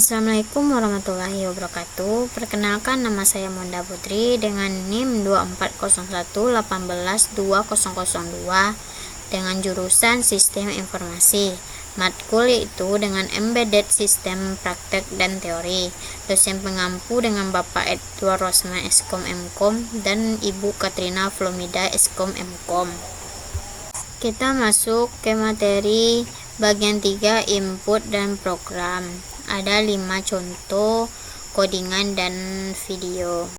Assalamualaikum warahmatullahi wabarakatuh. Perkenalkan, nama saya Monda Putri dengan NIM 2401181202 dengan jurusan Sistem Informasi. Matkul yaitu dengan Embedded System Praktek dan Teori. Dosen pengampu dengan Bapak Edward Rosman Eskom Mkom dan Ibu Katrina Flomida Eskom Mkom. Kita masuk ke materi bagian 3, input dan program. Ada 5 contoh codingan dan video.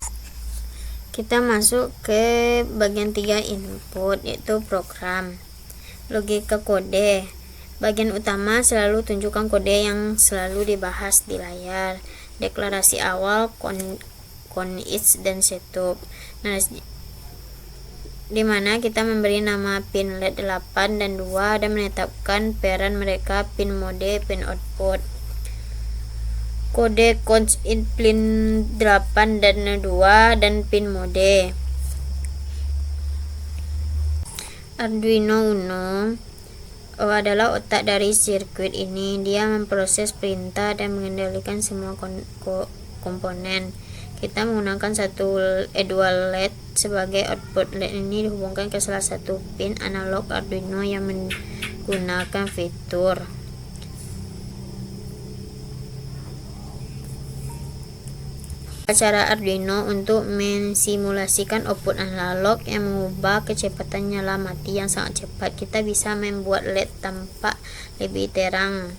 Kita masuk ke bagian 3, input, yaitu program. Logika kode. Bagian utama selalu tunjukkan kode yang selalu dibahas di layar. Deklarasi awal, context dan setup. Nah, di mana kita memberi nama pin LED 8 dan 2 dan menetapkan peran mereka, pin mode, pin output. Kode context pin 8 dan 2 dan pin mode. Arduino Uno adalah otak dari sirkuit ini. Dia memproses perintah dan mengendalikan semua komponen. Kita menggunakan dua LED sebagai output. LED ini dihubungkan ke salah satu pin analog Arduino yang menggunakan fitur. Cara Arduino untuk mensimulasikan output analog yang mengubah kecepatan nyala mati yang sangat cepat. Kita bisa membuat LED tampak lebih terang.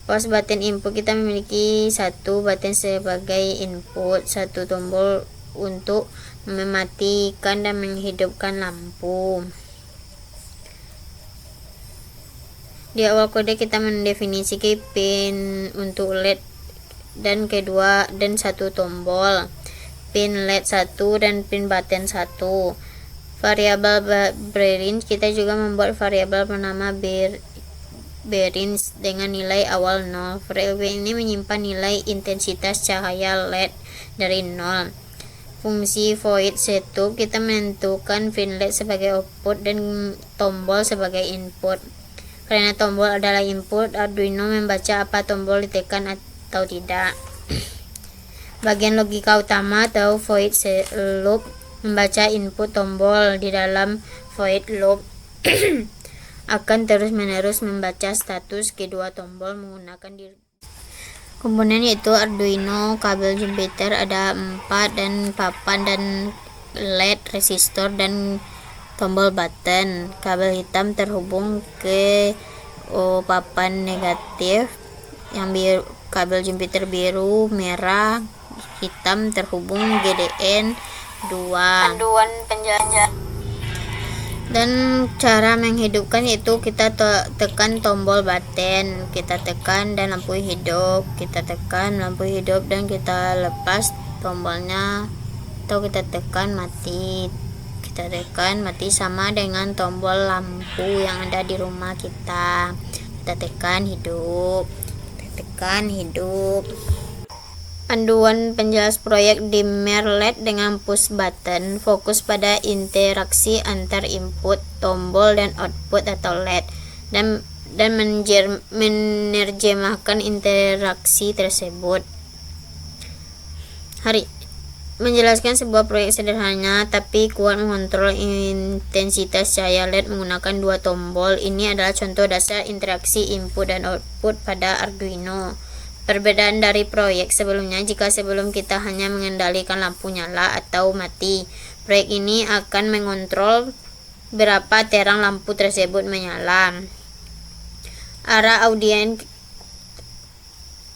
Pos button input, kita memiliki satu button sebagai input, satu tombol untuk mematikan dan menghidupkan lampu. Di awal kode kita mendefinisikan pin untuk LED dan kedua dan satu tombol, pin LED 1 dan pin button 1. Variabel bearings, kita juga membuat variabel bernama bearings dengan nilai awal 0. Variabel ini menyimpan nilai intensitas cahaya LED dari 0. Fungsi void setup, kita menentukan pin LED sebagai output dan tombol sebagai input. Karena tombol adalah input, Arduino membaca apa tombol ditekan atau tidak. Bagian logika utama atau void loop membaca input tombol. Di dalam void loop akan terus-menerus membaca status kedua tombol menggunakan komponen, yaitu Arduino, kabel Jupiter ada 4 dan papan dan LED, resistor dan tombol button. Kabel hitam terhubung ke papan negatif, yang biru kabel Jupiter biru, merah, hitam terhubung GDN 2. Panduan penjajah. Dan cara menghidupkan yaitu kita tekan tombol button, kita tekan dan lampu hidup, kita tekan lampu hidup dan kita lepas tombolnya, atau kita tekan mati. Kita tekan mati sama dengan tombol lampu yang ada di rumah kita. Kita tekan hidup, tekan hidup. Panduan penjelas proyek dimmer LED dengan push button, fokus pada interaksi antar input, tombol dan output atau LED, dan menerjemahkan interaksi tersebut. Menjelaskan sebuah proyek sederhana tapi kuat mengontrol intensitas cahaya LED menggunakan 2 tombol. Ini adalah contoh dasar interaksi input dan output pada Arduino. Perbedaan dari proyek sebelumnya, jika sebelum kita hanya mengendalikan lampu nyala atau mati, proyek ini akan mengontrol berapa terang lampu tersebut menyala. Arah audien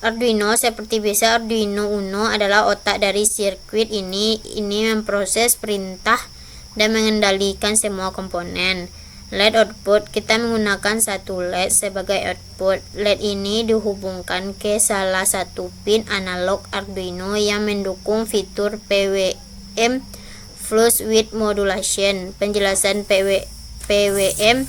Arduino seperti biasa, Arduino Uno adalah otak dari sirkuit ini. Ini memproses perintah dan mengendalikan semua komponen. LED output, kita menggunakan satu LED sebagai output. LED ini dihubungkan ke salah satu pin analog Arduino yang mendukung fitur PWM, Flush Width Modulation. Penjelasan PWM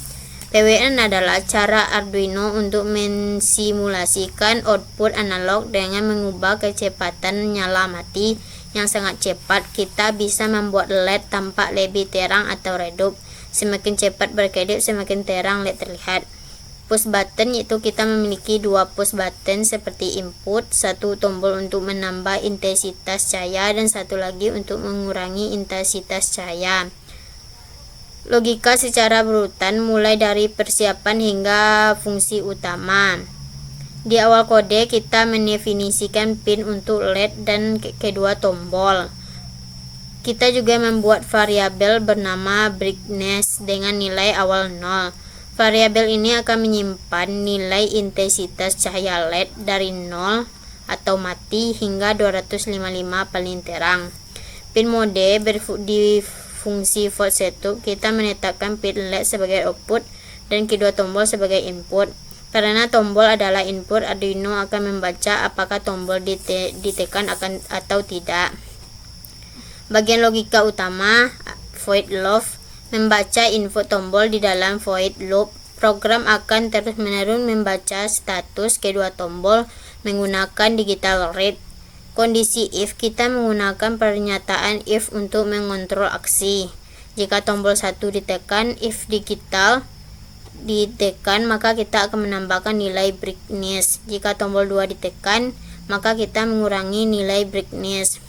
adalah cara Arduino untuk mensimulasikan output analog dengan mengubah kecepatan nyala mati yang sangat cepat. Kita bisa membuat LED tampak lebih terang atau redup. Semakin cepat berkedip, semakin terang LED terlihat. push button, yaitu kita memiliki dua push button seperti input, satu tombol untuk menambah intensitas cahaya dan satu lagi untuk mengurangi intensitas cahaya. Logika secara berurutan mulai dari persiapan hingga fungsi utama. Di awal kode kita mendefinisikan pin untuk LED dan kedua tombol. Kita juga membuat variabel bernama brightness dengan nilai awal 0. Variabel ini akan menyimpan nilai intensitas cahaya LED dari 0 atau mati hingga 255 paling terang. Pin mode di fungsi volt setup kita menetapkan pin LED sebagai output dan kedua tombol sebagai input. Karena tombol adalah input, Arduino akan membaca apakah tombol ditekan atau tidak. Bagian logika utama void loop membaca info tombol di dalam void loop. Program akan terus-menerus membaca status kedua tombol menggunakan digital read. Kondisi if kita menggunakan pernyataan if untuk mengontrol aksi. Jika tombol 1 ditekan, if digital ditekan, maka kita akan menambahkan nilai brightness. Jika tombol 2 ditekan, maka kita mengurangi nilai brightness.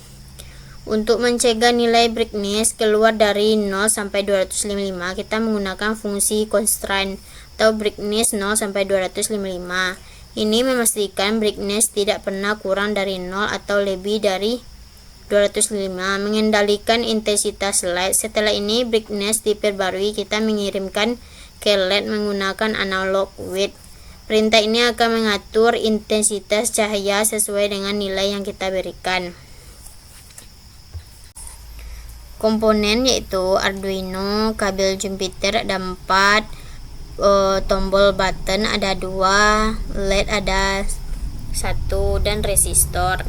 Untuk mencegah nilai brightness keluar dari 0 sampai 255, kita menggunakan fungsi constraint atau brightness 0 sampai 255. Ini memastikan brightness tidak pernah kurang dari 0 atau lebih dari 255. Mengendalikan intensitas light. Setelah ini brightness diperbarui, kita mengirimkan ke LED menggunakan analog wait. Perintah ini akan mengatur intensitas cahaya sesuai dengan nilai yang kita berikan. Komponen yaitu Arduino, kabel Jupiter ada 4, tombol button ada 2, LED ada 1 dan resistor.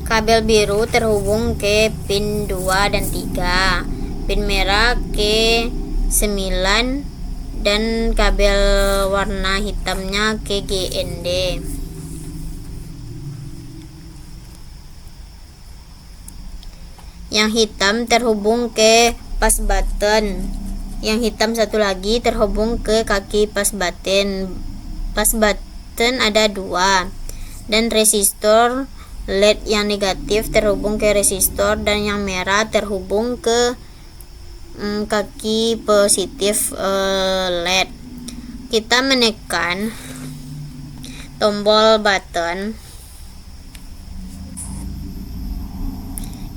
Kabel biru terhubung ke pin 2 dan 3, pin merah ke 9 dan kabel warna hitamnya ke GND. Yang hitam terhubung ke push button. Yang hitam satu lagi terhubung ke kaki push button. Push button ada 2 dan resistor LED yang negatif terhubung ke resistor dan yang merah terhubung ke kaki positif LED. Kita menekan tombol button.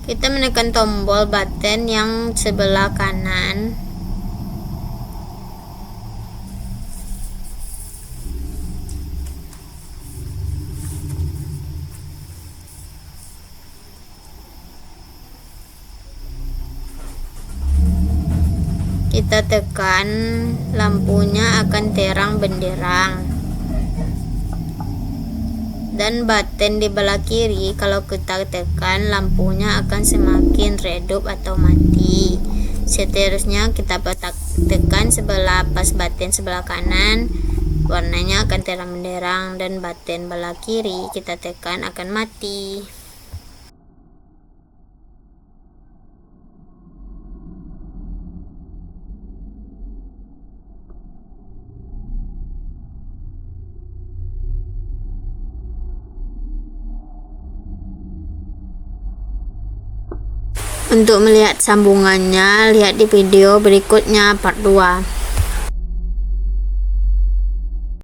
Kita menekan tombol button yang sebelah kanan. Kita tekan, lampunya akan terang benderang. Dan button di belah kiri, kalau kita tekan, lampunya akan semakin redup atau mati. Seterusnya kita tekan sebelah push button sebelah kanan, warnanya akan terang benderang, dan button belah kiri kita tekan akan mati. Untuk melihat sambungannya, lihat di video berikutnya part 2.